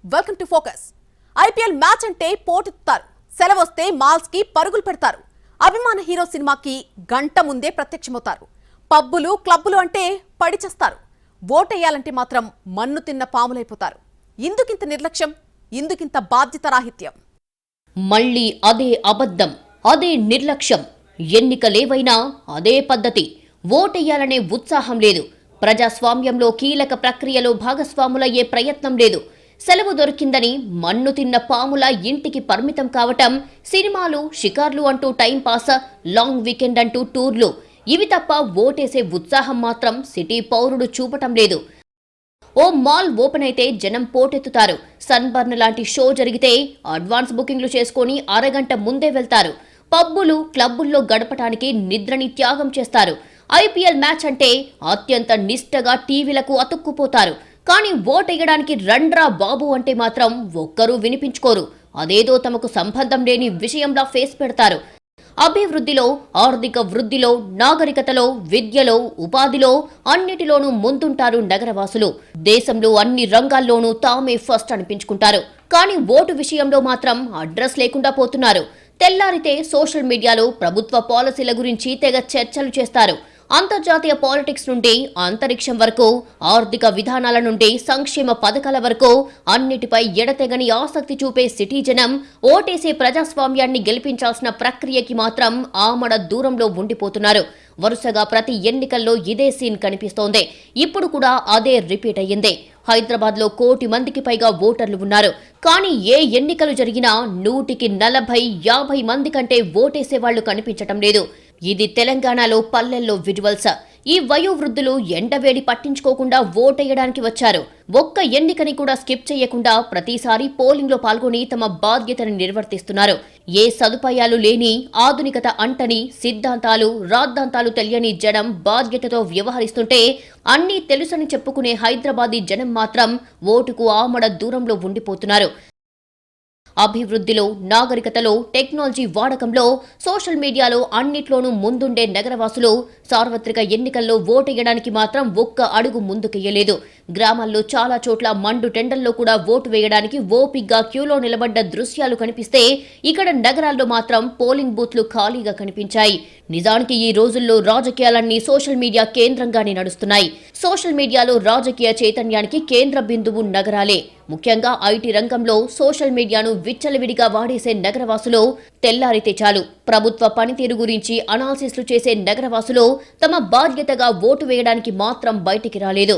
Welcome to focus. IPL match అంటే పోటెత్తుతారు, సెలవొస్తే malls కి పరుగులు పెడతారు. అభిమాన హీరో సినిమాకి గంట ముందే ప్రత్యక్షమవుతారు. పబ్బులు క్లబ్బులు అంటే పడిచేస్తారు. ఓటేయాలంటే మాత్రం మన్ను తిన్న పాములైపోతారు. ఇందుకింత నిర్లక్ష్యం, ఇందుకింత బాధ్యతారాహిత్యం. మళ్ళీ అదే అబద్ధం, అదే నిర్లక్ష్యం. ఎన్నికలేవైనా అదే పద్ధతి. ఓటేయాలనే ఉత్సాహం లేదు. ప్రజాస్వామ్యంలో కీలక ప్రక్రియలో భాగస్వాములయ్యే ప్రయత్నం లేదు. సెలవు దొరికిందని మన్ను తిన్న పాముల ఇంటికి పరిమితం కావటం, సినిమాలు షికార్లు అంటూ టైంపాస్, లాంగ్ వీకెండ్ అంటూ టూర్లు, ఇవి తప్ప ఓటేసే ఉత్సాహం మాత్రం సిటీ పౌరుడు చూపటం లేదు. ఓ మాల్ ఓపెన్ అయితే జనం పోటెత్తుతారు. సన్బర్న్ లాంటి షో జరిగితే అడ్వాన్స్ బుకింగ్లు చేసుకుని అరగంట ముందే వెళ్తారు. పబ్బులు క్లబ్బుల్లో గడపటానికి నిద్రని త్యాగం చేస్తారు. ఐపీఎల్ మ్యాచ్ అంటే అత్యంత నిష్టగా టీవీలకు అతుక్కుపోతారు. కానీ ఓటేయడానికి రండ్రా బాబు అంటే మాత్రం ఒక్కరూ వినిపించుకోరు. అదేదో తమకు సంబంధం లేని విషయంలా ఫేస్ పెడతారు. అభివృద్ధిలో, ఆర్థిక వృద్ధిలో, నాగరికతలో, విద్యలో, ఉపాధిలో అన్నిటిలోనూ ముందుంటారు నగరవాసులు. దేశంలో అన్ని రంగాల్లోనూ తామే ఫస్ట్ అనిపించుకుంటారు. కానీ ఓటు విషయంలో మాత్రం అడ్రస్ లేకుండా పోతున్నారు. తెల్లారితే సోషల్ మీడియాలో ప్రభుత్వ పాలసీల గురించి తెగ చర్చలు చేస్తారు. అంతర్జాతీయ పాలిటిక్స్ నుండి అంతరిక్షం వరకు, ఆర్థిక విధానాల నుండి సంక్షేమ పథకాల వరకు అన్నిటిపై ఎడతెగని ఆసక్తి చూపే సిటీ జనం ఓటేసే ప్రజాస్వామ్యాన్ని గెలిపించాల్సిన ప్రక్రియకి మాత్రం ఆమడ దూరంలో ఉండిపోతున్నారు. వరుసగా ప్రతి ఎన్నికల్లో ఇదే సీన్ కనిపిస్తోంది. ఇప్పుడు కూడా అదే రిపీట్ అయ్యింది. హైదరాబాద్లో 1 కోటి మందికి పైగా ఓటర్లు ఉన్నారు. కానీ ఏ ఎన్నికలు జరిగినా 100కి 40-50 మంది కంటే ఓటేసే వాళ్లు కనిపించటం లేదు. ఇది తెలంగాణలో పల్లెల్లో విజువల్స్. ఈ వయోవృద్ధులు ఎండవేడి పట్టించుకోకుండా ఓటేయడానికి వచ్చారు. ఒక్క ఎన్నికని కూడా స్కిప్ చేయకుండా ప్రతిసారి పోలింగ్లో పాల్గొని తమ బాధ్యతను నిర్వర్తిస్తున్నారు. ఏ సదుపాయాలు లేని, ఆధునికత అంటని, సిద్ధాంతాలు రాద్ధాంతాలు తెలియని జనం బాధ్యతతో వ్యవహరిస్తుంటే, అన్నీ తెలుసని చెప్పుకునే హైదరాబాదీ జనం మాత్రం ఓటుకు ఆమడ దూరంలో ఉండిపోతున్నారు. అభివృద్ధిలో, నాగరికతలో, టెక్నాలజీ వాడకంలో, సోషల్ మీడియాలో అన్నిట్లోనూ ముందుండే నగరవాసులు సార్వత్రిక ఎన్నికల్లో ఓటేయడానికి మాత్రం ఒక్క అడుగు ముందుకెయ్యలేదు. గ్రామాల్లో చాలా చోట్ల మండు టెండల్లో కూడా ఓటు వేయడానికి ఓపిగ్గా క్యూలో నిలబడ్డ దృశ్యాలు కనిపిస్తే, ఇక్కడ నగరాల్లో మాత్రం పోలింగ్ బూత్లు ఖాళీగా కనిపించాయి. నిజానికి ఈ రోజుల్లో రాజకీయాలన్నీ సోషల్ మీడియా కేంద్రంగానే నడుస్తున్నాయి. సోషల్ మీడియాలో రాజకీయ చైతన్యానికి కేంద్ర బిందువు నగరాలే. ముఖ్యంగా ఐటీ రంగంలో సోషల్ మీడియాను విచ్చలవిడిగా వాడేసే నగరవాసులు తెల్లారితే చాలు ప్రభుత్వ పనితీరు గురించి అనాలిసిస్లు చేసే నగరవాసులు తమ బాధ్యతగా ఓటు వేయడానికి మాత్రం బయటికి రాలేదు.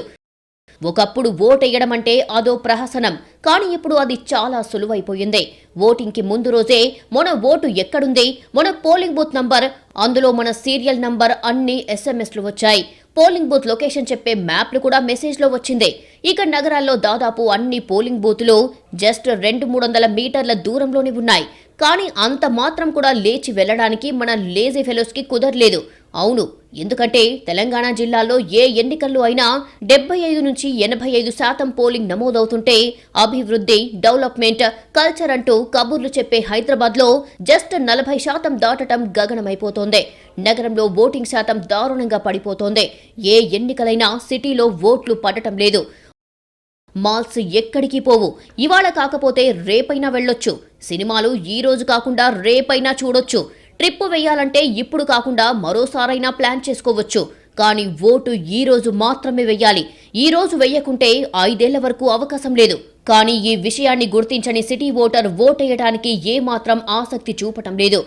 ఒకప్పుడు ఓటేయడం అంటే అదో ప్రహసనం. కానీ ఇప్పుడు అది చాలా సులువైపోయింది. ఓటింగ్కి ముందు రోజే మన ఓటు ఎక్కడుంది, మన పోలింగ్ బూత్ నంబర్, అందులో మన సీరియల్ నంబర్ అన్ని ఎస్ఎంఎస్లు వచ్చాయి. పోలింగ్ బూత్ లొకేషన్ చెప్పే మ్యాప్లు కూడా మెసేజ్లో వచ్చింది. ఇక నగరాల్లో దాదాపు అన్ని పోలింగ్ బూతులు జస్ట్ 200-300 మీటర్ల దూరంలోనే ఉన్నాయి. కానీ అంత మాత్రం కూడా లేచి వెళ్లడానికి మన లేజీ ఫెలోస్కి కుదరలేదు. అవును, ఎందుకంటే తెలంగాణ జిల్లాలో ఏ ఎన్నికల్లో అయినా 75-85% పోలింగ్ నమోదవుతుంటే, అభివృద్ధి, డెవలప్మెంట్, కల్చర్ అంటూ కబుర్లు చెప్పే హైదరాబాద్లో జస్ట్ 40% దాటటం గగనమైపోతోంది. నగరంలో ఓటింగ్ శాతం దారుణంగా పడిపోతోంది. ఏ ఎన్నికలైనా సిటీలో ఓట్లు పడటం లేదు. మాల్స్ ఎక్కడికి పోవు. ఇవాళ కాకపోతే రేపైనా వెళ్ళొచ్చు. సినిమాలు ఈ రోజు కాకుండా రేపైనా చూడొచ్చు. ట్రిప్పు వేయాలంటే ఇప్పుడు కాకుండా మరోసారైనా ప్లాన్ చేసుకోవచ్చు. కానీ ఓటు ఈ రోజు మాత్రమే వెయ్యాలి. ఈ రోజు వెయ్యకుంటే 5 ఏళ్ల వరకు అవకాశం లేదు. కానీ ఈ విషయాన్ని గుర్తించని సిటీ ఓటర్ ఓటేయడానికి ఏమాత్రం ఆసక్తి చూపటం లేదు.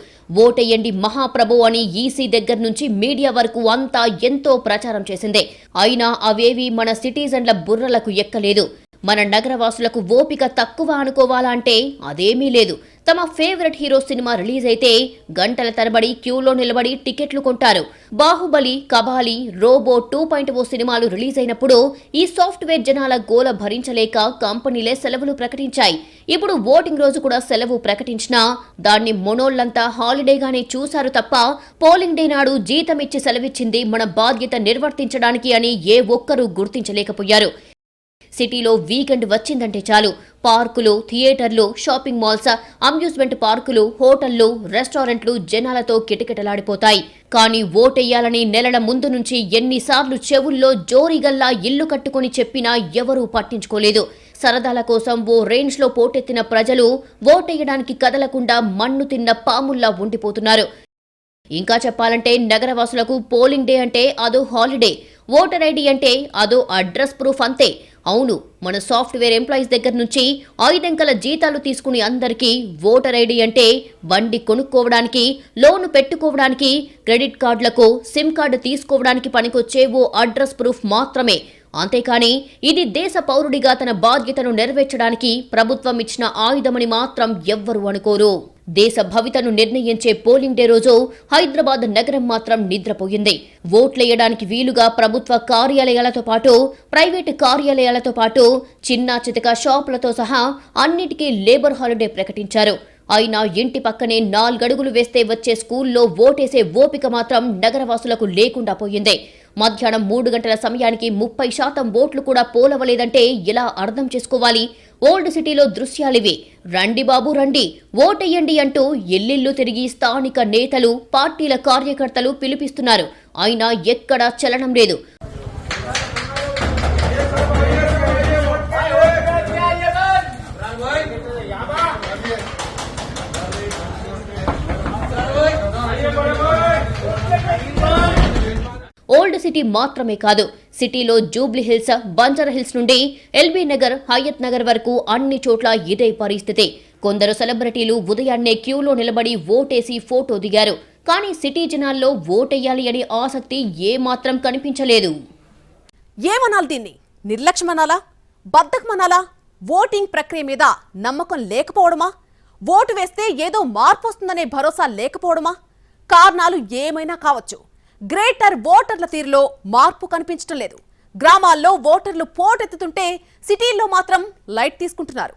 ఓటేయండి మహాప్రభు అని ఈసీ దగ్గర నుంచి మీడియా వరకు అంతా ఎంతో ప్రచారం చేసిందే. అయినా అవేవి మన సిటిజన్ల బుర్రలకు ఎక్కలేదు. మన నగరవాసులకు ఓపిక తక్కువ అనుకోవాలా అంటే అదేమీ లేదు. తమ ఫేవరెట్ హీరో సినిమా రిలీజ్ అయితే గంటల తరబడి క్యూలో నిలబడి టికెట్లు కొంటారు. బాహుబలి, కబాలి, రోబో 2.0 సినిమాలు రిలీజ్ అయినప్పుడు ఈ సాఫ్ట్వేర్ జనాల గోల భరించలేక కంపెనీలే సెలవులు ప్రకటించాయి. ఇప్పుడు ఓటింగ్ రోజు కూడా సెలవు ప్రకటించినా దాన్ని మొనోళ్లంతా హాలిడేగానే చూశారు తప్ప, పోలింగ్ డే నాడు జీతం ఇచ్చి సెలవిచ్చింది మన బాధ్యత నిర్వర్తించడానికి అని ఏ ఒక్కరూ గుర్తించలేకపోయారు. సిటీలో వీకెండ్ వచ్చిందంటే చాలు పార్కులు, థియేటర్లు, షాపింగ్ మాల్స్, అమ్యూజ్మెంట్ పార్కులు, హోటళ్లు, రెస్టారెంట్లు జనాలతో కిటకిటలాడిపోతాయి. కానీ ఓటెయ్యాలని నెలల ముందు నుంచి ఎన్నిసార్లు చెవుల్లో జోరిగల్లా ఇల్లు కట్టుకుని చెప్పినా ఎవరూ పట్టించుకోలేదు. సరదాల కోసం ఓ రేంజ్లో పోటెత్తిన ప్రజలు ఓటేయడానికి కదలకుండా మన్ను తిన్న పాముల్లా ఉండిపోతున్నారు. ఇంకా చెప్పాలంటే నగరవాసులకు పోలింగ్ డే అంటే అదో హాలిడే, ఓటర్ ఐడి అంటే అదో అడ్రస్ ప్రూఫ్ అంతే. అవును, మన సాఫ్ట్వేర్ ఎంప్లాయీస్ దగ్గర నుంచి 5 అంకెల జీతాలు తీసుకుని అందరికీ ఓటర్ ఐడి అంటే బండి కొనుక్కోవడానికి, లోను పెట్టుకోవడానికి, క్రెడిట్ కార్డులకు సిమ్ కార్డు తీసుకోవడానికి పనికొచ్చే ఓ అడ్రస్ ప్రూఫ్ మాత్రమే. అంతేకాని ఇది దేశ పౌరుడిగా తన బాధ్యతను నెరవేర్చడానికి ప్రభుత్వం ఇచ్చిన ఆయుధమని మాత్రం ఎవ్వరూ అనుకోరు. దేశ భవితను నిర్ణయించే పోలింగ్ డే రోజు హైదరాబాద్ నగరం మాత్రం నిద్రపోయింది. ఓట్లేయడానికి వీలుగా ప్రభుత్వ కార్యాలయాలతో పాటు ప్రైవేటు కార్యాలయాలతో పాటు చిన్నా చితక షాపులతో సహా అన్నిటికీ లేబర్ హాలిడే ప్రకటించారు. అయినా ఇంటి పక్కనే 4 అడుగులు వేస్తే వచ్చే స్కూల్లో ఓటేసే ఓపిక మాత్రం నగరవాసులకు లేకుండా పోయింది. మధ్యాహ్నం 3 గంటల సమయానికి 30% ఓట్లు కూడా పోలవలేదంటే ఎలా అర్థం చేసుకోవాలి? ఓల్డ్ సిటీలో దృశ్యాలివి. రండి బాబు రండి, ఓటెయ్యండి అంటూ ఇల్లిల్లు తిరిగి స్థానిక నేతలు, పార్టీల కార్యకర్తలు పిలిపిస్తున్నారు. అయినా ఎక్కడా చలనం లేదు. ఓల్డ్ సిటీ మాత్రమే కాదు, సిటీలో జూబ్లీ హిల్స్, బంజారా హిల్స్ నుండి ఎల్బీ నగర్, హయత్ నగర్ వరకు అన్ని చోట్ల ఇదే పరిస్థితి. కొందరు సెలబ్రిటీలు ఉదయాన్నే క్యూలో నిలబడి ఓటేసి ఫోటో దిగారు. కానీ సిటీ జనాల్లో ఓటేయాలి అనే ఆసక్తి ఏమాత్రం కనిపించలేదు. ఏమనాలి దీన్ని? నిర్లక్ష్యమనాలా? బద్ధకమనాలా? ఓటింగ్ ప్రక్రియ మీద నమ్మకం లేకపోవడమా? ఓటు వేస్తే ఏదో మార్పు వస్తుందనే భరోసా లేకపోవడమా? కారణాలు ఏమైనా కావచ్చు. గ్రేటర్ ఓటర్ల తీరులో మార్పు కనిపించడం లేదు. గ్రామాల్లో ఓటర్లు పోటెత్తుతుంటే సిటీల్లో మాత్రం లైట్ తీసుకుంటున్నారు.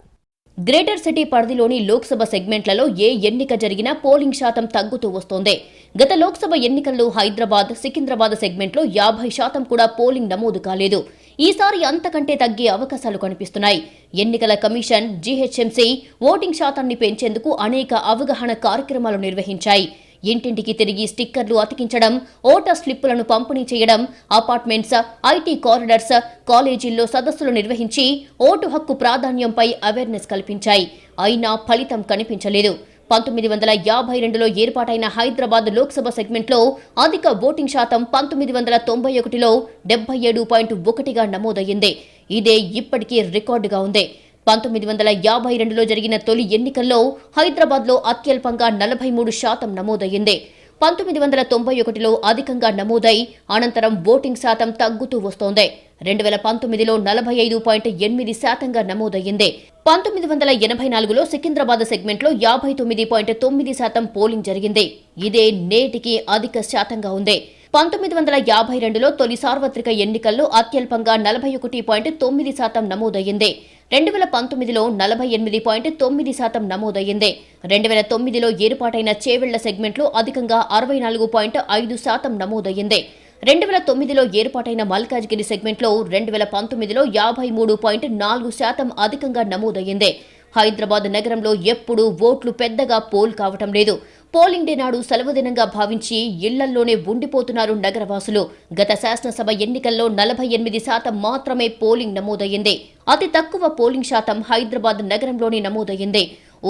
గ్రేటర్ సిటీ పరిధిలోని లోక్సభ సెగ్మెంట్లలో ఏ ఎన్నిక జరిగినా పోలింగ్ శాతం తగ్గుతూ వస్తోంది. గత లోక్సభ ఎన్నికల్లో హైదరాబాద్, సికింద్రాబాద్ సెగ్మెంట్లో 50% కూడా పోలింగ్ నమోదు కాలేదు. ఈసారి అంతకంటే తగ్గే అవకాశాలు కనిపిస్తున్నాయి. ఎన్నికల కమిషన్, జీహెచ్ఎంసీ ఓటింగ్ శాతాన్ని పెంచేందుకు అనేక అవగాహన కార్యక్రమాలు నిర్వహించాయి. ఇంటింటికి తిరిగి స్టిక్కర్లు అతికించడం, ఓటర్ స్లిప్పులను పంపిణీ చేయడం, అపార్ట్మెంట్స్, ఐటీ కారిడార్స్, కాలేజీల్లో సదస్సులు నిర్వహించి ఓటు హక్కు ప్రాధాన్యంపై అవేర్నెస్ కల్పించాయి. అయినా ఫలితం కనిపించలేదు. 1952లో ఏర్పాటైన హైదరాబాద్ లోక్సభ సెగ్మెంట్లో అధిక ఓటింగ్ శాతం 1991లో 77.1గా నమోదయ్యింది. ఇదే ఇప్పటికీ రికార్డుగా ఉంది. 1952లో జరిగిన తొలి ఎన్నికల్లో హైదరాబాద్లో అత్యల్పంగా 43% నమోదయ్యింది. 1991లో అధికంగా నమోదై అనంతరం ఓటింగ్ శాతం తగ్గుతూ వస్తోంది. 2019లో 45.8%గా నమోదయ్యింది. 1984లో సికింద్రాబాద్ సెగ్మెంట్లో 59.9% పోలింగ్ జరిగింది. ఇదే నేటికి అధిక శాతంగా ఉంది. 1952లో తొలి సార్వత్రిక ఎన్నికల్లో అత్యల్పంగా 41.9% నమోదయ్యింది. 2019లో 48.9% నమోదయ్యింది. 2009లో ఏర్పాటైన చేవెళ్ల సెగ్మెంట్లో అధికంగా 64.5% నమోదయ్యింది. 2009లో ఏర్పాటైన మల్కాజ్గిరి సెగ్మెంట్లో 2019లో 53.4% అధికంగా నమోదయ్యింది. హైదరాబాద్ నగరంలో ఎప్పుడూ ఓట్లు పెద్దగా పోల్ కావటం లేదు. పోలింగ్ డే నాడు సెలవు దినంగా భావించి ఇళ్లల్లోనే ఉండిపోతున్నారు నగరవాసులు. గత శాసనసభ ఎన్నికల్లో 48% మాత్రమే పోలింగ్ నమోదయ్యింది. అతి తక్కువ పోలింగ్ శాతం హైదరాబాద్ నగరంలోనే నమోదయ్యింది.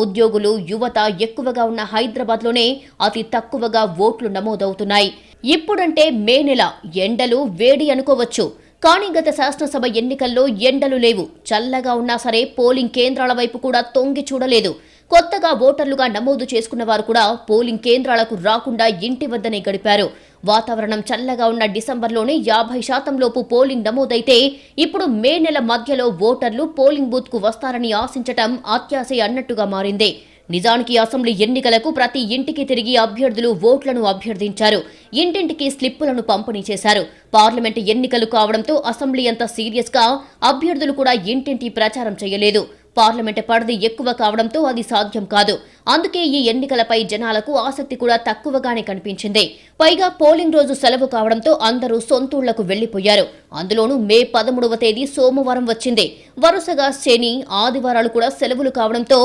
ఉద్యోగులు, యువత ఎక్కువగా ఉన్న హైదరాబాద్లోనే అతి తక్కువగా ఓట్లు నమోదవుతున్నాయి. ఇప్పుడంటే మే నెల, ఎండలు వేడి అనుకోవచ్చు. కానీ గత శాసనసభ ఎన్నికల్లో ఎండలు లేవు. చల్లగా ఉన్నా సరే పోలింగ్ కేంద్రాల వైపు కూడా తొంగి చూడలేదు. కొత్తగా ఓటర్లుగా నమోదు చేసుకున్న వారు కూడా పోలింగ్ కేంద్రాలకు రాకుండా ఇంటి వద్దనే గడిపారు. వాతావరణం చల్లగా ఉన్న డిసెంబర్లోనే 50% లోపు పోలింగ్ నమోదైతే ఇప్పుడు మే నెల మధ్యలో ఓటర్లు పోలింగ్ బూత్కు వస్తారని ఆశించటం అత్యాశ అన్నట్టుగా మారింది. నిజానికి అసెంబ్లీ ఎన్నికలకు ప్రతి ఇంటికి తిరిగి అభ్యర్థులు ఓట్లను అభ్యర్థించారు. ఇంటింటికి స్లిప్పులను పంపిణీ చేశారు. పార్లమెంటు ఎన్నికలు కావడంతో అసెంబ్లీ అంత సీరియస్గా అభ్యర్థులు కూడా ఇంటింటి ప్రచారం చేయలేదు. పార్లమెంటు పరిధి ఎక్కువ కావడంతో అది సాధ్యం కాదు. అందుకే ఈ ఎన్నికలపై జనాలకు ఆసక్తి కూడా తక్కువగానే కనిపించింది. పైగా పోలింగ్ రోజు సెలవు కావడంతో అందరూ సొంతూళ్లకు వెళ్లిపోయారు. అందులోనూ మే 13వ తేదీ సోమవారం వచ్చింది. వరుసగా శని, ఆదివారాలు కూడా సెలవులు కావడంతో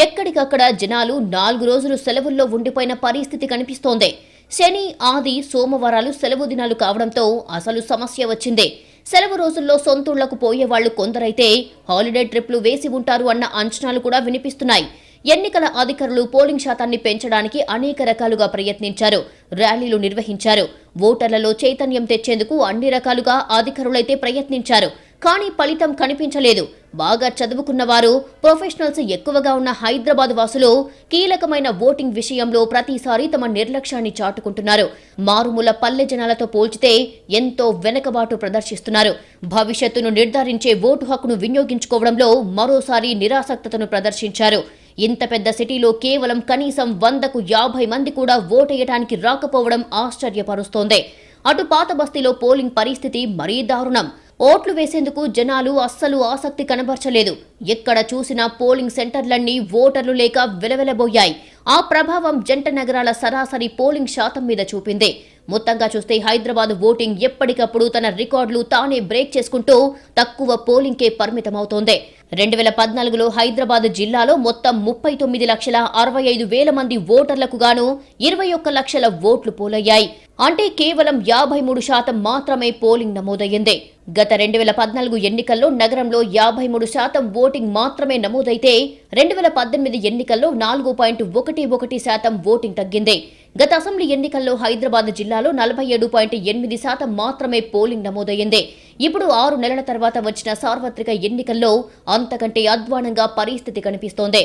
ఎక్కడికక్కడ జనాలు 4 రోజులు సెలవుల్లో ఉండిపోయిన పరిస్థితి కనిపిస్తోంది. శని, ఆది, సోమవారాలు సెలవు దినాలు కావడంతో అసలు సమస్య వచ్చింది. సెలవు రోజుల్లో సొంతూళ్లకు పోయేవాళ్లు కొందరైతే హాలిడే ట్రిప్లు వేసి ఉంటారు అన్న అంచనాలు కూడా వినిపిస్తున్నాయి. ఎన్నికల అధికారులు పోలింగ్ శాతాన్ని పెంచడానికి అనేక రకాలుగా ప్రయత్నించారు. ర్యాలీలు నిర్వహించారు. ఓటర్లలో చైతన్యం తెచ్చేందుకు అన్ని రకాలుగా అధికారులైతే ప్రయత్నించారు. కానీ ఫలితం కనిపించలేదు. బాగా చదువుకున్న వారు, ప్రొఫెషనల్స్ ఎక్కువగా ఉన్న హైదరాబాద్ వాసులు కీలకమైన ఓటింగ్ విషయంలో ప్రతిసారి తమ నిర్లక్ష్యాన్ని చాటుకుంటున్నారు. మారుమూల పల్లె జనాలతో పోల్చితే ఎంతో వెనకబాటు ప్రదర్శిస్తున్నారు. భవిష్యత్తును నిర్ధారించే ఓటు హక్కును వినియోగించుకోవడంలో మరోసారి నిరాసక్తతను ప్రదర్శించారు. ఇంత పెద్ద సిటీలో కేవలం కనీసం 100కు 50 మంది కూడా ఓటేయడానికి రాకపోవడం ఆశ్చర్యపరుస్తోంది. అటు పాత బస్తీలో పోలింగ్ పరిస్థితి మరీ దారుణం. ఓట్లు వేసేందుకు జనాలు అస్సలు ఆసక్తి కనబర్చలేదు. ఎక్కడ చూసినా పోలింగ్ సెంటర్లన్నీ ఓటర్లు లేక వెలవెలబోయాయి. ఆ ప్రభావం జంట నగరాల సరాసరి పోలింగ్ శాతం మీద చూపింది. మొత్తంగా చూస్తే హైదరాబాద్ ఓటింగ్ ఎప్పటికప్పుడు తన రికార్డులు తానే బ్రేక్ చేసుకుంటూ తక్కువ పోలింగ్కే పరిమితమవుతోంది. 2014లో హైదరాబాద్ జిల్లాలో మొత్తం 39,65,000 మంది ఓటర్లకు గాను 21 లక్షల ఓట్లు పోలయ్యాయి. అంటే కేవలం 53% మాత్రమే పోలింగ్ నమోదయ్యింది. గత 2014 ఎన్నికల్లో నగరంలో 53% ఓటింగ్ మాత్రమే నమోదైతే 2018 ఎన్నికల్లో 4.11% ఓటింగ్ తగ్గింది. గత అసెంబ్లీ ఎన్నికల్లో హైదరాబాద్ జిల్లాలో 47.8% మాత్రమే పోలింగ్ నమోదయ్యింది. ఇప్పుడు 6 నెలల తర్వాత వచ్చిన సార్వత్రిక ఎన్నికల్లో అంతకంటే అధ్వానంగా పరిస్థితి కనిపిస్తోంది.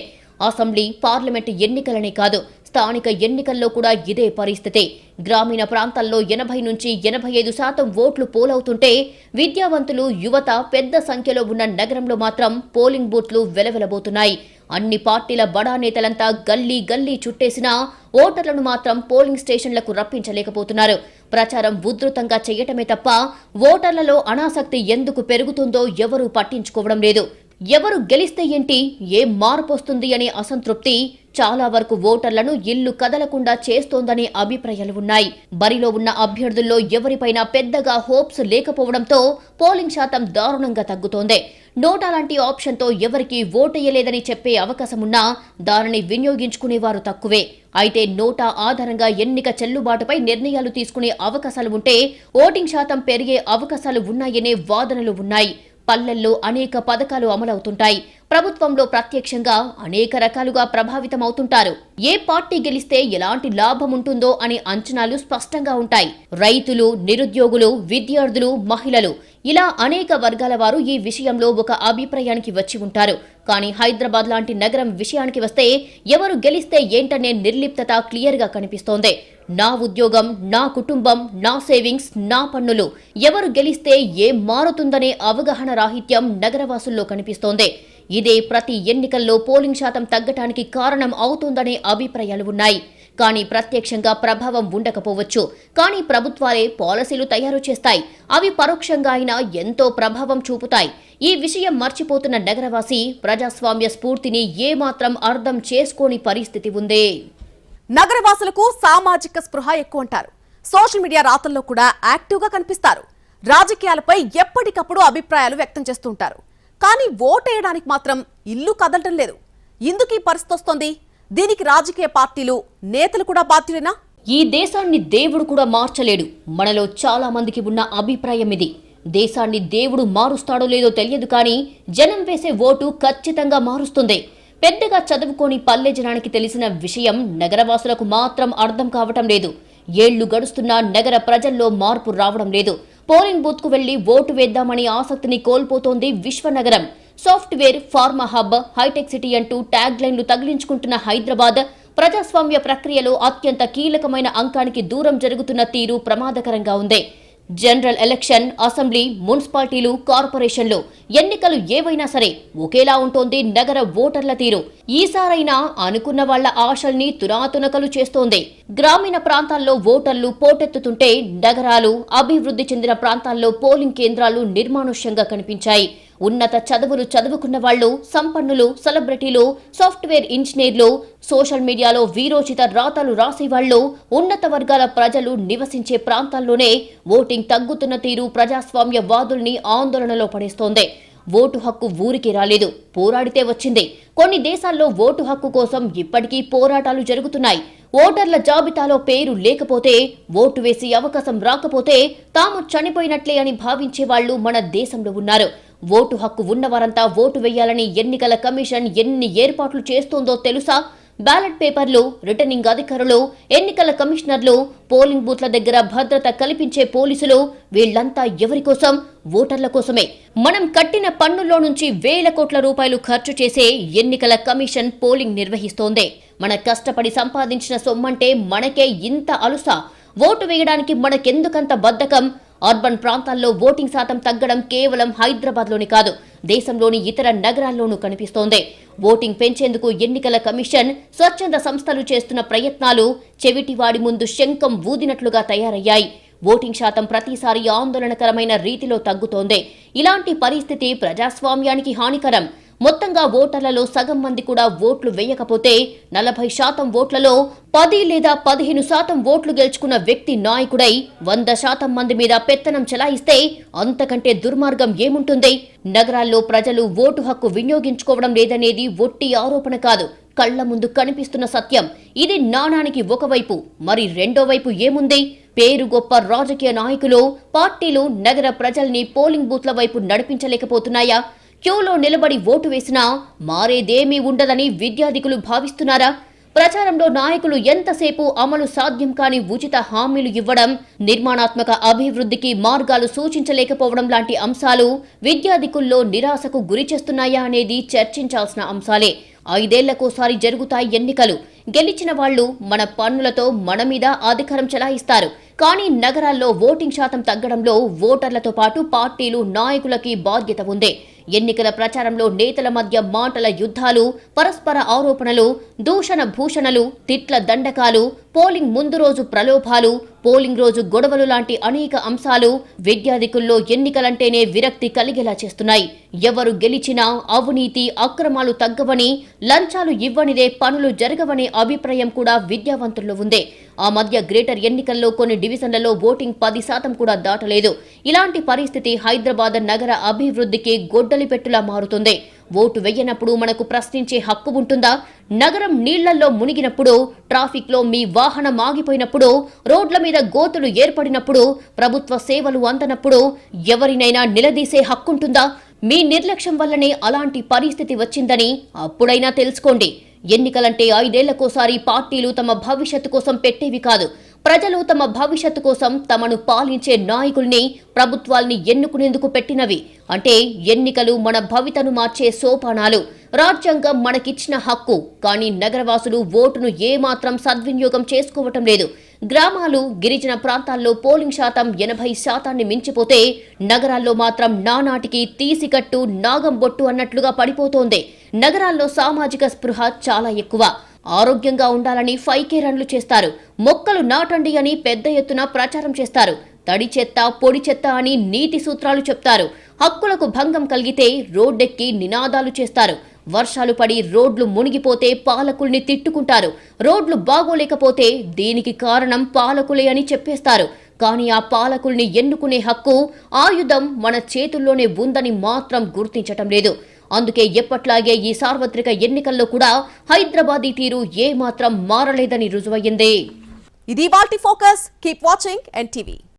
అసెంబ్లీ, పార్లమెంటు ఎన్నికలనే కాదు, స్థానిక ఎన్నికల్లో కూడా ఇదే పరిస్థితి. గ్రామీణ ప్రాంతాల్లో 80 నుంచి 85% ఓట్లు పోలవుతుంటే విద్యావంతులు, యువత పెద్ద సంఖ్యలో ఉన్న నగరంలో మాత్రం పోలింగ్ బూత్లు వెలవెలబోతున్నాయి. అన్ని పార్టీల బడా నేతలంతా గల్లీ గల్లీ చుట్టేసినా ఓటర్లను మాత్రం పోలింగ్ స్టేషన్లకు రప్పించలేకపోతున్నారు. ప్రచారం ఉధృతంగా చేయటమే తప్ప ఓటర్లలో అనాసక్తి ఎందుకు పెరుగుతుందో ఎవరూ పట్టించుకోవడం లేదు. ఎవరు గెలిస్తే ఏంటి, ఏం మార్పొస్తుంది అనే అసంతృప్తి చాలా వరకు ఓటర్లను ఇల్లు కదలకుండా చేస్తోందనే అభిప్రాయాలు ఉన్నాయి. బరిలో ఉన్న అభ్యర్థుల్లో ఎవరిపైనా పెద్దగా హోప్స్ లేకపోవడంతో పోలింగ్ శాతం దారుణంగా తగ్గుతోంది. నోటా లాంటి ఆప్షన్తో ఎవరికి ఓటేయలేదని చెప్పే అవకాశమున్నా దానిని వినియోగించుకునేవారు తక్కువే. అయితే నోటా ఆధారంగా ఎన్నిక చెల్లుబాటుపై నిర్ణయాలు తీసుకునే అవకాశాలు ఉంటే ఓటింగ్ శాతం పెరిగే అవకాశాలు ఉన్నాయనే వాదనలు ఉన్నాయి. పల్లెల్లో అనేక పథకాలు అమలవుతుంటాయి. ప్రభుత్వంలో ప్రత్యక్షంగా అనేక రకాలుగా ప్రభావితమవుతుంటారు. ఏ పార్టీ గెలిస్తే ఎలాంటి లాభం ఉంటుందో అనే అంచనాలు స్పష్టంగా ఉంటాయి. రైతులు, నిరుద్యోగులు, విద్యార్థులు, మహిళలు ఇలా అనేక వర్గాల వారు ఈ విషయంలో ఒక అభిప్రాయానికి వచ్చి ఉంటారు. కానీ హైదరాబాద్ లాంటి నగరం విషయానికి వస్తే ఎవరు గెలిస్తే ఏంటనే నిర్లిప్తత క్లియర్గా కనిపిస్తోంది. నా ఉద్యోగం, నా కుటుంబం, నా సేవింగ్స్, నా పన్నులు, ఎవరు గెలిస్తే ఏం మారుతుందనే అవగాహన రాహిత్యం నగరవాసుల్లో కనిపిస్తోంది. ఇదే ప్రతి ఎన్నికల్లో పోలింగ్ శాతం తగ్గటానికి కారణం అవుతుందనే అభిప్రాయాలు ఉన్నాయి. కానీ ప్రత్యక్షంగా ప్రభావం ఉండకపోవచ్చు. కానీ ప్రభుత్వాలే పాలసీలు తయారు చేస్తాయి. అవి పరోక్షంగా అయినా ఎంతో ప్రభావం చూపుతాయి. ఈ విషయం మర్చిపోతున్న నగరవాసి ప్రజాస్వామ్య స్ఫూర్తిని ఏమాత్రం అర్థం చేసుకోని పరిస్థితి ఉంది. నగరవాసులకు సామాజిక స్పృహ ఎక్కువ అంటారు. సోషల్ మీడియా రాతల్లో కూడా యాక్టివ్గా కనిపిస్తారు. రాజకీయాలపై ఎప్పటికప్పుడు అభిప్రాయాలు వ్యక్తం చేస్తుంటారు. కానీ ఓటేయడానికి మాత్రం ఇల్లు కదలటం లేదు. ఇందుకు ఈ పరిస్థితి వస్తోంది. దీనికి రాజకీయ పార్టీలు, నేతలు కూడా బాధ్యులేనా? ఈ దేశాన్ని దేవుడు కూడా మార్చలేడు. మనలో చాలా మందికి ఉన్న అభిప్రాయం ఇది. దేశాన్ని దేవుడు మారుస్తాడో లేదో తెలియదు, కానీ జనం వేసే ఓటు ఖచ్చితంగా మారుస్తుంది. పెద్దగా చదువుకోని పల్లె జనానికి తెలిసిన విషయం నగరవాసులకు మాత్రం అర్థం కావటం లేదు. ఏళ్లు గడుస్తున్నా నగర ప్రజల్లో మార్పు రావడం లేదు. పోలింగ్ బూత్ కు వెళ్లి ఓటు వేద్దామని ఆసక్తిని కోల్పోతోంది విశ్వనగరం. Software, pharma hub, hi tech city అంటూ ట్యాగ్ లైన్లు తగిలించుకుంటున్న హైదరాబాద్ ప్రజాస్వామ్య ప్రక్రియలో అత్యంత కీలకమైన అంకానికి దూరం జరుగుతున్న తీరు ప్రమాదకరంగా ఉంది. జనరల్ ఎలక్షన్, అసెంబ్లీ, మున్సిపాలిటీలు, కార్పొరేషన్లు ఎన్నికలు ఏవైనా సరే ఒకేలా ఉంటోంది నగర ఓటర్ల తీరు. ఈసారైనా అనుకున్న వాళ్ల ఆశల్ని తునాతునకలు చేస్తోంది. గ్రామీణ ప్రాంతాల్లో ఓటర్లు పోటెత్తుతుంటే నగరాలు, అభివృద్ధి చెందిన ప్రాంతాల్లో పోలింగ్ కేంద్రాలు నిర్మానుష్యంగా కనిపించాయి. ఉన్నత చదువులు చదువుకున్న వాళ్లు, సంపన్నులు, సెలబ్రిటీలు, సాఫ్ట్వేర్ ఇంజనీర్లు, సోషల్ మీడియాలో వీరోచిత రాతలు రాసేవాళ్లు, ఉన్నత వర్గాల ప్రజలు నివసించే ప్రాంతాల్లోనే ఓటింగ్ తగ్గుతున్న తీరు ప్రజాస్వామ్య వాదుల్ని ఆందోళనలో పడేస్తోంది. ఓటు హక్కు ఊరికి రాలేదు, పోరాడితే వచ్చింది. కొన్ని దేశాల్లో ఓటు హక్కు కోసం ఇప్పటికీ పోరాటాలు జరుగుతున్నాయి. ఓటర్ల జాబితాలో పేరు లేకపోతే, ఓటు వేసే అవకాశం రాకపోతే తాము చనిపోయినట్లే అని భావించే వాళ్లు మన దేశంలో ఉన్నారు. ఓటు హక్కు ఉన్నవారంతా ఓటు వేయాలని ఎన్నికల కమిషన్ ఎన్ని ఏర్పాట్లు చేస్తోందో తెలుసా? బ్యాలెట్ పేపర్లు, రిటర్నింగ్ అధికారులు, ఎన్నికల కమిషనర్లు, పోలింగ్ బూత్ల దగ్గర భద్రత కల్పించే పోలీసులు వీళ్లంతా ఎవరి కోసం? ఓటర్ల కోసమే. మనం కట్టిన పన్నుల్లో నుంచి వేల కోట్ల రూపాయలు ఖర్చు చేసే ఎన్నికల కమిషన్ పోలింగ్ నిర్వహిస్తోంది. మన కష్టపడి సంపాదించిన సొమ్మంటే మనకే ఇంత అలుసా? ఓటు వేయడానికి మనకెందుకంత బద్ధకం? అర్బన్ ప్రాంతాల్లో ఓటింగ్ శాతం తగ్గడం కేవలం హైదరాబాద్లోని కాదు, దేశంలోని ఇతర నగరాల్లోనూ కనిపిస్తోంది. ఓటింగ్ పెంచేందుకు ఎన్నికల కమిషన్, స్వచ్ఛంద సంస్థలు చేస్తున్న ప్రయత్నాలు చెవిటివాడి ముందు శంఖం ఊదినట్లుగా తయారయ్యాయి. ఓటింగ్ శాతం ప్రతిసారి ఆందోళనకరమైన రీతిలో తగ్గుతోంది. ఇలాంటి పరిస్థితి ప్రజాస్వామ్యానికి హానికరం. మొత్తంగా ఓటర్లలో సగం మంది కూడా ఓట్లు వేయకపోతే 40% ఓట్లలో 10 లేదా 15% ఓట్లు గెలుచుకున్న వ్యక్తి నాయకుడై 100% మంది మీద పెత్తనం చెలాయిస్తే అంతకంటే దుర్మార్గం ఏముంటుంది? నగరాల్లో ప్రజలు ఓటు హక్కు వినియోగించుకోవడం లేదనేది ఒట్టి ఆరోపణ కాదు, కళ్ల ముందు కనిపిస్తున్న సత్యం. ఇది నాణానికి ఒకవైపు, మరి రెండో వైపు ఏముంది? పేరు గొప్ప రాజకీయ నాయకులు, పార్టీలు నగర ప్రజల్ని పోలింగ్ బూత్ల వైపు నడిపించలేకపోతున్నాయా? క్యూలో నిలబడి ఓటు వేసినా మారేదేమీ ఉండదని విద్యార్థికులు భావిస్తున్నారా? ప్రచారంలో నాయకులు ఎంతసేపు అమలు సాధ్యం కాని ఉచిత హామీలు ఇవ్వడం, నిర్మాణాత్మక అభివృద్ధికి మార్గాలు సూచించలేకపోవడం లాంటి అంశాలు విద్యార్థికుల్లో నిరాశకు గురిచేస్తున్నాయా అనేది చర్చించాల్సిన అంశాలే. 5 ఏళ్లకోసారి జరుగుతాయి ఎన్నికలు. గెలిచిన వాళ్లు మన పన్నులతో మన మీద అధికారం చెలాయిస్తారు. కానీ నగరాల్లో ఓటింగ్ శాతం తగ్గడంలో ఓటర్లతో పాటు పార్టీలు, నాయకులకి బాధ్యత ఉంది. ఎన్నికల ప్రచారంలో నేతల మధ్య మాటల యుద్ధాలు, పరస్పర ఆరోపణలు, దూషణ భూషణలు, తిట్ల దండకాలు, పోలింగ్ ముందు రోజు ప్రలోభాలు, పోలింగ్ రోజు గొడవలు లాంటి అనేక అంశాలు విద్యార్థికుల్లో ఎన్నికలంటేనే విరక్తి కలిగేలా చేస్తున్నాయి. ఎవరు గెలిచినా అవినీతి, అక్రమాలు తగ్గవని, లంచాలు ఇవ్వనిదే పనులు జరగవనే అభిప్రాయం కూడా విద్యావంతుల్లో ఉంది. ఆ మధ్య గ్రేటర్ ఎన్నికల్లో కొన్ని డివిజన్లలో ఓటింగ్ 10% కూడా దాటలేదు. ఇలాంటి పరిస్థితి హైదరాబాద్ నగర అభివృద్ధికి గొడ్డలిపెట్టులా మారుతుంది. ఓటు వెయ్యనప్పుడు మనకు ప్రశ్నించే హక్కు ఉంటుందా? నగరం నీళ్లలో మునిగినప్పుడు, ట్రాఫిక్ లో మీ వాహనం ఆగిపోయినప్పుడు, రోడ్ల మీద గోతులు ఏర్పడినప్పుడు, ప్రభుత్వ సేవలు అందనప్పుడు ఎవరినైనా నిలదీసే హక్కుంటుందా? మీ నిర్లక్ష్యం వల్లనే అలాంటి పరిస్థితి వచ్చిందని అప్పుడైనా తెలుసుకోండి. ఎన్నికలంటే 5 ఏళ్లకోసారి పార్టీలు తమ భవిష్యత్తు కోసం పెట్టేవి కాదు. ప్రజలు తమ భవిష్యత్తు కోసం తమను పాలించే నాయకుల్ని, ప్రభుత్వాల్ని ఎన్నుకునేందుకు పెట్టినవి. అంటే ఎన్నికలు మన భవితను మార్చే సోపానాలు. రాజ్యాంగం మనకిచ్చిన హక్కు. కానీ నగరవాసులు ఓటును ఏమాత్రం సద్వినియోగం చేసుకోవటం లేదు. గ్రామాలు, గిరిజన ప్రాంతాల్లో పోలింగ్ శాతం 80% మించిపోతే నగరాల్లో మాత్రం నానాటికి తీసికట్టు, నాగం బొట్టు అన్నట్లుగా పడిపోతోంది. నగరాల్లో సామాజిక స్పృహ చాలా ఎక్కువ. ఆరోగ్యంగా ఉండాలని 5K రన్లు చేస్తారు. మొక్కలు నాటండి అని పెద్ద ఎత్తున ప్రచారం చేస్తారు. తడి చెత్త, పొడి చెత్త అని నీతి సూత్రాలు చెప్తారు. హక్కులకు భంగం కలిగితే రోడ్డెక్కి నినాదాలు చేస్తారు. వర్షాలు పడి రోడ్లు మునిగిపోతే పాలకుల్ని తిట్టుకుంటారు. రోడ్లు బాగోలేకపోతే దీనికి కారణం పాలకులే అని చెప్పేస్తారు. కానీ ఆ పాలకుల్ని ఎన్నుకునే హక్కు, ఆయుధం మన చేతుల్లోనే ఉందని మాత్రం గుర్తించటం లేదు. అందుకే ఎప్పట్లాగే ఈ సార్వత్రిక ఎన్నికల్లో కూడా హైదరాబాదీ తీరు ఏమాత్రం మారలేదని రుజువయ్యింది. ఇది వాల్టీ ఫోకస్. Keep watching NTV.